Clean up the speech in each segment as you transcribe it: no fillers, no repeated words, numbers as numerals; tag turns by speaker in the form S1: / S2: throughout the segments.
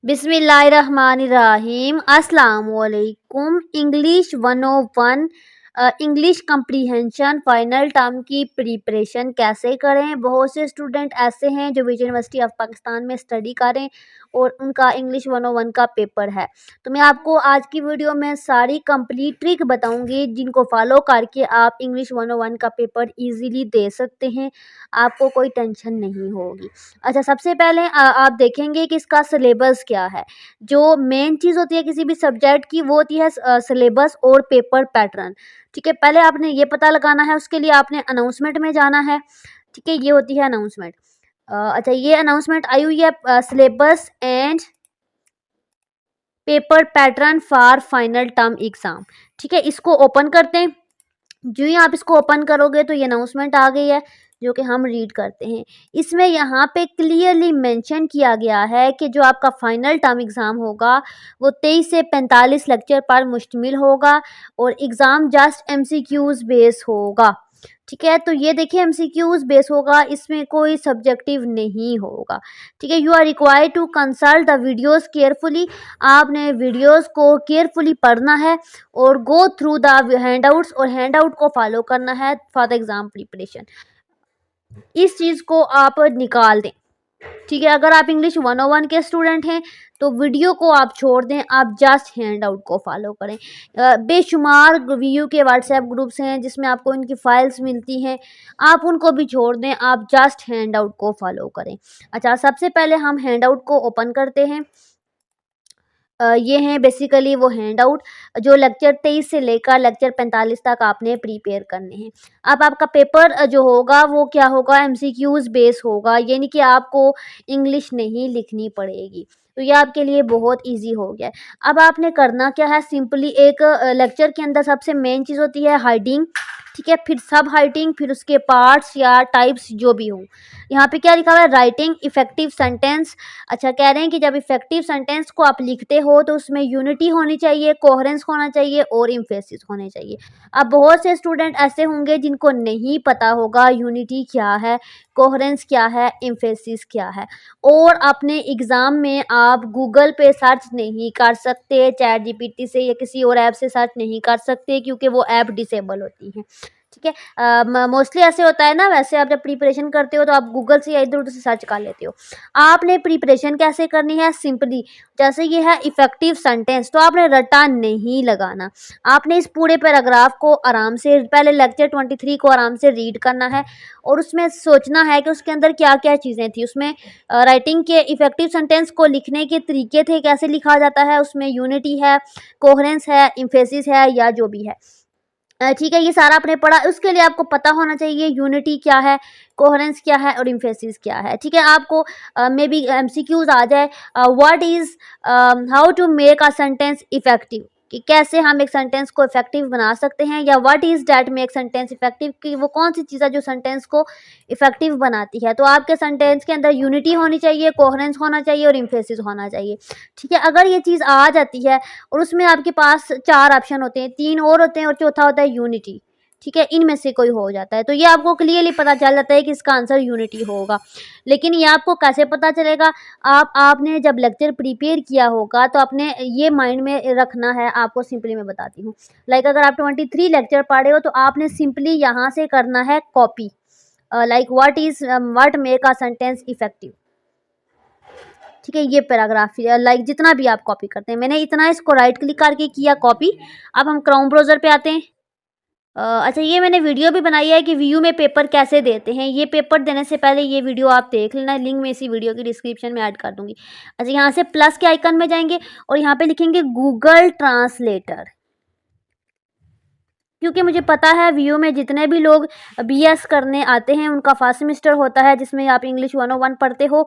S1: बिस्मिल्लाहिर्रहमानिर्रहीम। अस्सलाम वालेकुम। English 101 English comprehension final term की प्रिपरेशन कैसे करें। बहुत से स्टूडेंट ऐसे हैं जो विजय यूनिवर्सिटी ऑफ पाकिस्तान में स्टडी करें और उनका इंग्लिश 101 का पेपर है। तो मैं आपको आज की वीडियो में सारी कंप्लीट ट्रिक बताऊंगी जिनको फॉलो करके आप इंग्लिश 101 का पेपर इजीली दे सकते हैं, आपको कोई टेंशन नहीं होगी। अच्छा, सबसे पहले आप देखेंगे कि इसका सिलेबस क्या है। जो मेन चीज़ होती है किसी भी सब्जेक्ट की वो होती है सिलेबस और पेपर पैटर्न। ठीक है, पहले आपने ये पता लगाना है, उसके लिए आपने अनाउंसमेंट में जाना है। ठीक है, ये होती है अनाउंसमेंट। अच्छा, ये अनाउंसमेंट आई हुई है syllabus and paper pattern for final term exam. ठीक है, इसको ओपन करते हैं। जो ही आप इसको ओपन करोगे तो ये अनाउंसमेंट आ गई है जो कि हम रीड करते हैं। इसमें यहाँ पे क्लियरली मेंशन किया गया है कि जो आपका फाइनल टर्म एग्ज़ाम होगा वो 23 से 45 लेक्चर पर मुश्तमिल होगा और एग्ज़ाम जस्ट एमसीक्यूज बेस होगा। ठीक है, तो ये देखिए एमसीक्यूज बेस होगा, इसमें कोई सब्जेक्टिव नहीं होगा। ठीक है, you are required to consult the videos carefully. आपने वीडियोस को केयरफुली पढ़ना है और गो थ्रू द हैंडआउट्स और हैंडआउट को फॉलो करना है फॉर द एग्ज़ाम प्रिपरेशन। इस चीज़ को आप निकाल दें। ठीक है, अगर आप इंग्लिश 101 के स्टूडेंट हैं तो वीडियो को आप छोड़ दें, आप जस्ट हैंड आउट को फॉलो करें। बेशुमार वीयू के व्हाट्सएप ग्रुप्स हैं जिसमें आपको इनकी फाइल्स मिलती हैं, आप उनको भी छोड़ दें, आप जस्ट हैंड आउट को फॉलो करें। अच्छा, सबसे पहले हम हैंड आउट को ओपन करते हैं। ये हैं बेसिकली वो हैंड आउट जो लेक्चर 23 से लेकर लेक्चर 45 तक आपने प्रिपेयर करने हैं। अब आपका पेपर जो होगा वो क्या होगा, एमसीक्यूज बेस होगा, यानी कि आपको इंग्लिश नहीं लिखनी पड़ेगी। तो ये आपके लिए बहुत इजी हो गया है। अब आपने करना क्या है, सिंपली एक लेक्चर के अंदर सबसे मेन चीज़ होती है हाइडिंग। ठीक है, फिर सब हाइडिंग, फिर उसके पार्ट्स या टाइप्स जो भी हों। यहाँ पे क्या लिखा हुआ है, राइटिंग इफेक्टिव सेंटेंस। अच्छा, कह रहे हैं कि जब इफेक्टिव सेंटेंस को आप लिखते हो तो उसमें यूनिटी होनी चाहिए, कोहेरेंस होना चाहिए और एम्फेसिस होने चाहिए। अब बहुत से स्टूडेंट ऐसे होंगे जिनको नहीं पता होगा यूनिटी क्या है, कोहेरेंस क्या है, एम्फेसिस क्या है। और अपने एग्ज़ाम में आप गूगल पे सर्च नहीं कर सकते, चैट जीपीटी से या किसी और ऐप से सर्च नहीं कर सकते क्योंकि वो ऐप डिसेबल होती हैं। ठीक है, मोस्टली ऐसे होता है ना, वैसे आप जब प्रिपरेशन करते हो तो आप गूगल से या इधर उधर से सर्च कर लेते हो। आपने प्रिपरेशन कैसे करनी है, सिंपली जैसे ये है इफेक्टिव सेंटेंस तो आपने रट्टा नहीं लगाना। आपने इस पूरे पैराग्राफ को आराम से पहले लेक्चर 23 को आराम से रीड करना है और उसमें सोचना है कि उसके अंदर क्या क्या चीज़ें थी। उसमें राइटिंग के इफेक्टिव सेंटेंस को लिखने के तरीके थे, कैसे लिखा जाता है, उसमें यूनिटी है, कोहेरेंस है, एम्फेसिस है या जो भी है। ठीक है, ये सारा आपने पढ़ा। उसके लिए आपको पता होना चाहिए यूनिटी क्या है, कोहेरेंस क्या है और एम्फेसिस क्या है। ठीक है, आपको मे बी एमसीक्यूज आ जाए, what is how to make a sentence effective, कि कैसे हम एक सेंटेंस को इफेक्टिव बना सकते हैं, या what is that make sentence effective, कि वो कौन सी चीज़ है जो सेंटेंस को इफेक्टिव बनाती है। तो आपके सेंटेंस के अंदर यूनिटी होनी चाहिए, कोहेरेंस होना चाहिए और एम्फेसिस होना चाहिए। ठीक है, अगर ये चीज़ आ जाती है और उसमें आपके पास 4 ऑप्शन होते हैं, 3 और होते हैं और चौथा होता है यूनिटी। ठीक है, इनमें से कोई हो जाता है तो ये आपको क्लियरली पता चल जाता है कि इसका आंसर यूनिटी होगा। लेकिन ये आपको कैसे पता चलेगा, आपने जब लेक्चर प्रिपेयर किया होगा तो आपने ये माइंड में रखना है। आपको सिंपली मैं बताती हूँ, लाइक अगर आप 23 लेक्चर पढ़े हो तो आपने सिंपली यहाँ से करना है copy, like what make a sentence effective. ठीक है, ये पैराग्राफ लाइक जितना भी आप कॉपी करते हैं, मैंने इतना इसको राइट क्लिक करके किया कॉपी। अब हम क्रोम ब्राउज़र पे आते हैं। अच्छा, ये मैंने वीडियो भी बनाई है कि वीयू में पेपर कैसे देते हैं। ये पेपर देने से पहले ये वीडियो आप देख लेना, लिंक मैं इसी वीडियो की डिस्क्रिप्शन में ऐड कर दूंगी। अच्छा, यहाँ से प्लस के आइकन में जाएंगे और यहाँ पे लिखेंगे गूगल ट्रांसलेटर, क्योंकि मुझे पता है वीयू में जितने भी लोग बीएस करने आते हैं उनका फर्स्ट सेमेस्टर होता है जिसमें आप इंग्लिश 101 पढ़ते हो,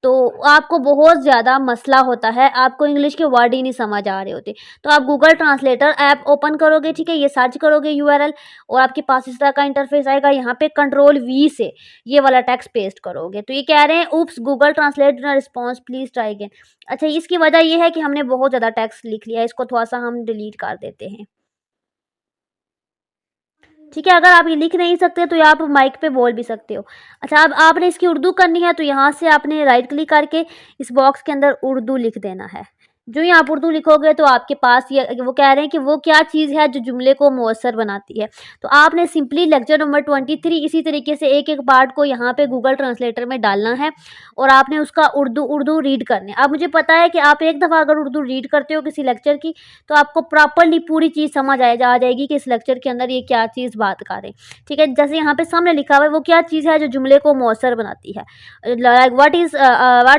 S1: तो आपको बहुत ज़्यादा मसला होता है, आपको इंग्लिश के वर्ड ही नहीं समझ आ रहे होते। तो आप गूगल ट्रांसलेटर ऐप ओपन करोगे, ठीक है, ये सर्च करोगे यूआरएल और आपके पास इस तरह का इंटरफेस आएगा। यहाँ पे कंट्रोल वी से ये वाला टेक्स्ट पेस्ट करोगे तो ये कह रहे हैं oops Google translate response please try again. अच्छा, इसकी वजह ये है कि हमने बहुत ज़्यादा टेक्स्ट लिख लिया है, इसको थोड़ा सा हम डिलीट कर देते हैं। ठीक है। अगर आप ये लिख नहीं सकते तो आप माइक पे बोल भी सकते हो। अच्छा, अब आपने इसकी उर्दू करनी है तो यहाँ से आपने राइट क्लिक करके इस बॉक्स के अंदर उर्दू लिख देना है। जो ही आप उर्दू लिखोगे तो आपके पास ये वो कह रहे हैं कि वो क्या चीज़ है जो जुमले को मुअस्सर बनाती है। तो आपने सिंपली लेक्चर नंबर 23 इसी तरीके से एक-एक पार्ट को यहाँ पे गूगल ट्रांसलेटर में डालना है और आपने उसका उर्दू रीड करनी है। अब मुझे पता है कि आप एक दफ़ा अगर उर्दू रीड करते हो किसी लेक्चर की तो आपको प्रॉपर्ली पूरी चीज़ समझ आ जाएगी कि इस लेक्चर के अंदर ये क्या चीज़ बात कर रहे हैं। ठीक है, जैसे यहाँ पे सामने लिखा हुआ है वो क्या चीज़ है जो जुमले को मुअस्सर बनाती है। Like what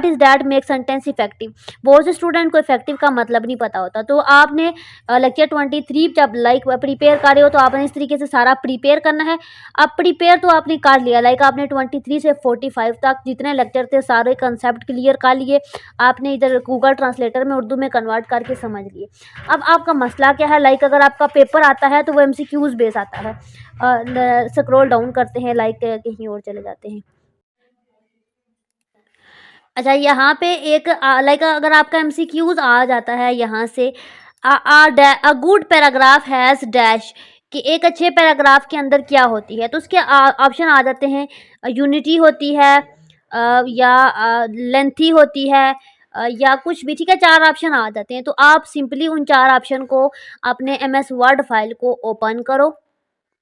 S1: is that make sentence effective. बहुत से स्टूडेंट को इफेक्टिव का मतलब नहीं पता होता। तो आपने लेक्चर 23 जब लाइक प्रिपेयर कर रहे हो तो आपने इस तरीके से सारा प्रिपेयर करना है। अब प्रिपेयर तो आपने कर लिया, लाइक आपने 23 से 45 तक जितने लेक्चर थे सारे कंसेप्ट क्लियर कर लिए। आपने इधर गूगल ट्रांसलेटर में उर्दू में कन्वर्ट करके समझ लिए। अब आपका मसला क्या है, लाइक अगर आपका पेपर आता है तो वो एमसीक्यूज बेस आता है। स्क्रॉल डाउन करते हैं, लाइक कहीं और चले जाते हैं। अच्छा, यहाँ पे एक लाइक अगर आपका एमसीक्यूज आ जाता है यहाँ से, a good paragraph has dash, कि एक अच्छे पैराग्राफ के अंदर क्या होती है, तो उसके ऑप्शन आ जाते हैं। यूनिटी होती है, या लेंथी होती है, या कुछ भी। ठीक है, 4 ऑप्शन आ जाते हैं। तो आप सिंपली उन 4 ऑप्शन को अपने एमएस वर्ड फाइल को ओपन करो।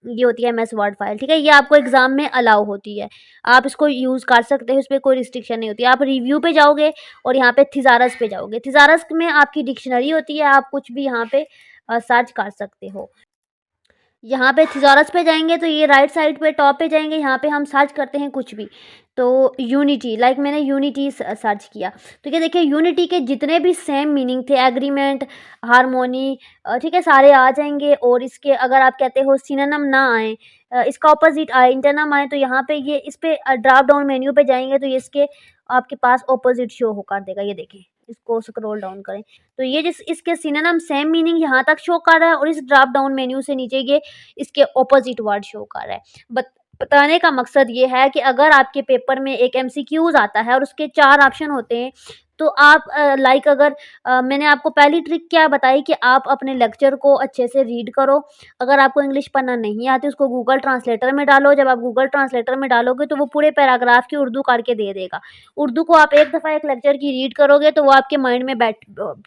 S1: ये होती है एमएस वर्ड फाइल। ठीक है, ये आपको एग्जाम में अलाउ होती है, आप इसको यूज़ कर सकते हो, इस पर कोई रिस्ट्रिक्शन नहीं होती। आप रिव्यू पे जाओगे और यहाँ पे थिजारस पे जाओगे। थिजारस में आपकी डिक्शनरी होती है, आप कुछ भी यहाँ पे सर्च कर सकते हो। यहाँ पे थिज़ॉरस पे जाएंगे तो ये राइट साइड पे टॉप पे जाएंगे, यहाँ पे हम सर्च करते हैं कुछ भी। तो यूनिटी, लाइक मैंने यूनिटी सर्च किया तो ये देखिए यूनिटी के जितने भी सेम मीनिंग थे, एग्रीमेंट, हारमोनी, ठीक है, सारे आ जाएंगे। और इसके अगर आप कहते हो सिनोनिम ना आए, इसका ऑपोजिट आए, इंटरनम आए, तो यहाँ पे ये इस पे ड्रॉप डाउन मेन्यू पे जाएंगे तो ये इसके आपके पास ऑपोजिट शो हो कर देगा। ये देखें, इसको स्क्रॉल डाउन करें तो ये जिस इसके सिनोनिम सेम मीनिंग यहाँ तक शो कर रहा है और इस ड्रॉप डाउन मेन्यू से नीचे ये इसके ऑपोजिट वर्ड शो कर रहा है। बताने का मकसद ये है कि अगर आपके पेपर में एक एमसीक्यूज आता है और उसके 4 ऑप्शन होते हैं तो आप लाइक अगर मैंने आपको पहली ट्रिक क्या बताई कि आप अपने लेक्चर को अच्छे से रीड करो। अगर आपको इंग्लिश पढ़ना नहीं आती उसको गूगल ट्रांसलेटर में डालो। जब आप गूगल ट्रांसलेटर में डालोगे तो वो पूरे पैराग्राफ की उर्दू करके दे देगा। उर्दू को आप एक दफ़ा एक लेक्चर की रीड करोगे तो वो आपके माइंड में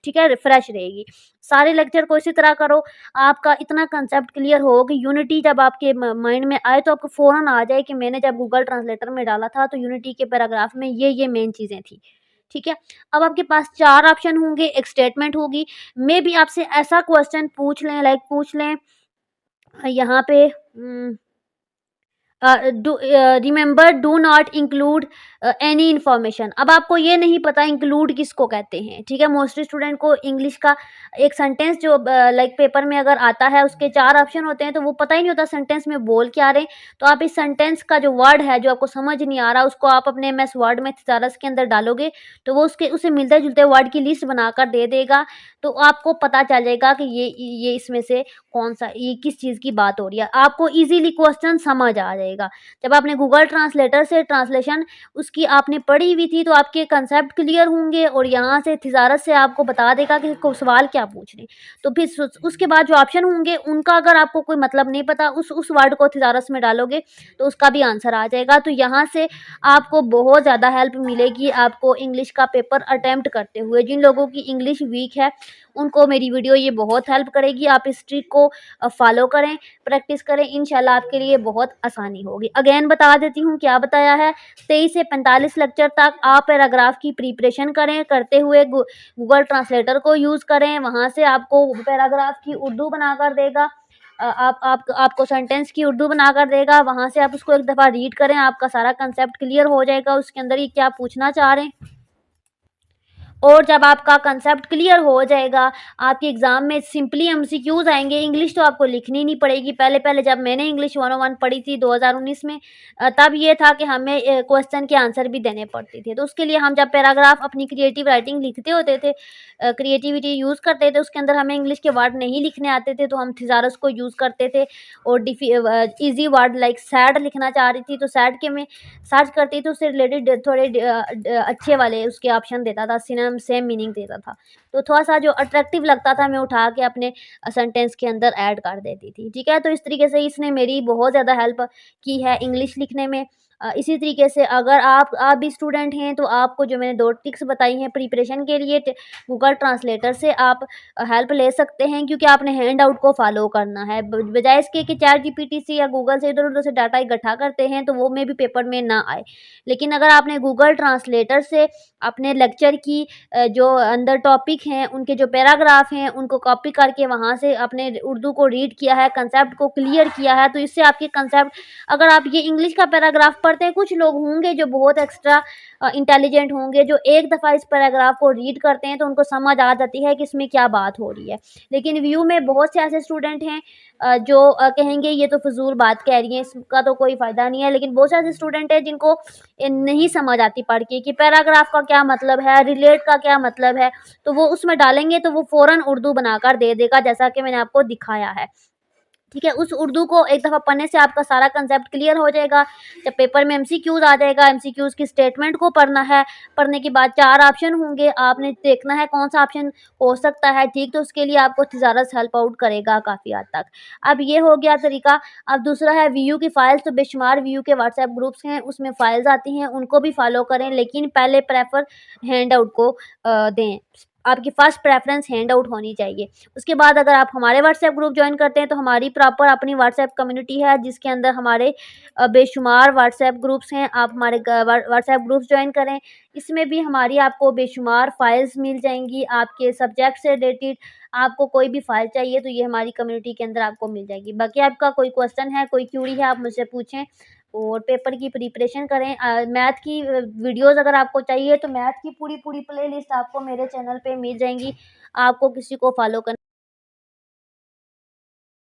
S1: ठीक है, फ्रेश रहेगी। सारे लेक्चर को इसी तरह करो, आपका इतना कंसेप्ट क्लियर हो कि यूनिटी जब आपके माइंड में आए तो आपको फ़ौरन आ जाए कि मैंने जब गूगल ट्रांसलेटर में डाला था तो यूनिटी के पैराग्राफ में ये मेन चीज़ें थी। ठीक है, अब आपके पास 4 ऑप्शन होंगे, एक स्टेटमेंट होगी। मे बी आपसे ऐसा क्वेश्चन पूछ लें, लाइक पूछ लें यहाँ पे remember do not include any information. अब आपको ये नहीं पता इंक्लूड किसको कहते हैं। ठीक है, मोस्टली स्टूडेंट को इंग्लिश का एक सेंटेंस जो लाइक पेपर में अगर आता है उसके 4 ऑप्शन होते हैं तो वो पता ही नहीं होता सेंटेंस में बोल क्या रहे हैं। तो आप इस सेंटेंस का जो वर्ड है जो आपको समझ नहीं आ रहा उसको आप अपने एमएस वर्ड में थिसारस के अंदर डालोगे तो वो उससे मिलते जुलते वर्ड की लिस्ट बनाकर दे देगा। तो आपको पता चल जाएगा कि ये इसमें से कौन सा, ये किस चीज़ की बात हो रही है। आपको ईजिली क्वेश्चन समझ आ जाएगा। जब आपने गूगल ट्रांसलेटर से ट्रांसलेशन उसकी आपने पढ़ी हुई थी तो आपके कंसेप्ट क्लियर होंगे और यहाँ से थिजारत से आपको बता देगा कि को सवाल क्या पूछ रहे हैं। तो फिर उसके बाद जो ऑप्शन होंगे उनका अगर आपको कोई मतलब नहीं पता उस वर्ड को थिजारत में डालोगे तो उसका भी आंसर आ जाएगा। तो यहाँ से आपको बहुत ज़्यादा हेल्प मिलेगी आपको इंग्लिश का पेपर अटेम्प्ट करते हुए। जिन लोगों की इंग्लिश वीक है उनको मेरी वीडियो ये बहुत हेल्प करेगी। आप इस ट्रिक को फॉलो करें, प्रैक्टिस करें, इंशाल्लाह आपके लिए बहुत आसानी होगी। अगेन बता देती हूँ क्या बताया है। 23 से 45 लेक्चर तक आप पैराग्राफ की प्रिपरेशन करें, करते हुए गूगल ट्रांसलेटर को यूज़ करें। वहाँ से आपको पैराग्राफ की उर्दू बनाकर देगा, आपको सेंटेंस की उर्दू बनाकर देगा। वहाँ से आप उसको एक दफ़ा रीड करें, आपका सारा कंसेप्ट क्लियर हो जाएगा उसके अंदर ये क्या पूछना चाह रहे हैं। और जब आपका कंसेप्ट क्लियर हो जाएगा आपके एग्ज़ाम में सिंपली एमसीक्यूज आएंगे। इंग्लिश तो आपको लिखनी नहीं पड़ेगी। पहले जब मैंने इंग्लिश 101 पढ़ी थी 2019 में, तब ये था कि हमें क्वेश्चन के आंसर भी देने पड़ते थे। तो उसके लिए हम जब पैराग्राफ अपनी क्रिएटिव राइटिंग लिखते होते थे, क्रिएटिविटी यूज़ करते थे, उसके अंदर हमें इंग्लिश के वर्ड नहीं लिखने आते थे तो हम थिजारस को यूज़ करते थे। और ईजी वर्ड लाइक सैड लिखना चाह रही थी तो सैड के में सर्च करती थी, उससे रिलेटेड थोड़े अच्छे वाले उसके ऑप्शन देता था, सिनोनिम एकदम सेम मीनिंग देता था। तो थोड़ा-सा जो अट्रैक्टिव लगता था मैं उठा के अपने सेंटेंस के अंदर ऐड कर देती थी, ठीक है? तो इस तरीके से इसने मेरी बहुत ज़्यादा हेल्प की है इंग्लिश लिखने में। इसी तरीके से अगर आप भी स्टूडेंट हैं तो आपको जो मैंने 2 ट्रिक्स बताई हैं प्रिपरेशन के लिए गूगल ट्रांसलेटर से आप हेल्प ले सकते हैं, क्योंकि आपने हैंड आउट को फॉलो करना है। बजाय इसके कि चैट जीपीटी से या गूगल से इधर-उधर से डाटा इकट्ठा करते हैं तो वो में भी पेपर में ना आए। लेकिन अगर आपने गूगल ट्रांसलेटर से अपने लेक्चर की जो अंदर टॉपिक हैं उनके जो पैराग्राफ हैं उनको कॉपी करके वहाँ से अपने उर्दू को रीड किया है, कंसेप्ट को क्लियर किया है, तो इससे आपके कंसेप्ट, अगर आप ये इंग्लिश का पैराग्राफ पढ़ते हैं, कुछ लोग होंगे जो बहुत एक्स्ट्रा इंटेलिजेंट होंगे, जो एक दफ़ा इस पैराग्राफ को रीड करते हैं तो उनको समझ आ जाती है कि इसमें क्या बात हो रही है। लेकिन व्यू में बहुत से ऐसे स्टूडेंट हैं जो कहेंगे ये तो फ़िज़ूल बात कह रही है, इसका तो कोई फ़ायदा नहीं है। लेकिन बहुत से ऐसे स्टूडेंट हैं जिनको नहीं समझ आती पढ़ के कि पैराग्राफ का क्या मतलब है, रिलेट का क्या मतलब है, तो वो उसमें डालेंगे तो वो फ़ौरन उर्दू बनाकर दे देगा, जैसा कि मैंने आपको दिखाया है। ठीक है? उस उर्दू को एक दफ़ा पढ़ने से आपका सारा कंसेप्ट क्लियर हो जाएगा। जब पेपर में एमसीक्यूज़ आ जाएगा, एमसीक्यूज़ की स्टेटमेंट को पढ़ना है, पढ़ने के बाद 4 ऑप्शन होंगे, आपने देखना है कौन-सा ऑप्शन हो सकता है ठीक, तो उसके लिए आपको थिज़ारस हेल्प आउट करेगा काफ़ी हद तक। अब ये हो गया तरीका। अब दूसरा है वीयू की फ़ाइल्स, तो बेशुमार वीयू के व्हाट्सएप ग्रुप्स हैं, उसमें फ़ाइल्स आती हैं, उनको भी फ़ॉलो करें, लेकिन पहले प्रेफ़र हैंड आउट को दें। आपकी फ़र्स्ट प्रेफ़रेंस हैंड आउट होनी चाहिए। उसके बाद अगर आप हमारे व्हाट्सएप ग्रुप जॉइन करते हैं तो हमारी प्रॉपर अपनी व्हाट्सएप कम्युनिटी है, जिसके अंदर हमारे बेशुमार व्हाट्सएप ग्रुप्स हैं। आप हमारे व्हाट्सएप ग्रुप्स जॉइन करें। इसमें भी हमारी आपको बेशुमार फाइल्स मिल जाएँगी, आपके सब्जेक्ट से रिलेटेड। आपको कोई भी फाइल चाहिए तो ये हमारी कम्युनिटी के अंदर आपको मिल जाएगी। बाकी आपका कोई क्वेश्चन है, कोई क्यूरी है, आप मुझसे पूछें और पेपर की प्रिपरेशन करें। मैथ की वीडियोज़ अगर आपको चाहिए तो मैथ की पूरी प्लेलिस्ट आपको मेरे चैनल पे मिल जाएँगी। आपको किसी को फॉलो करना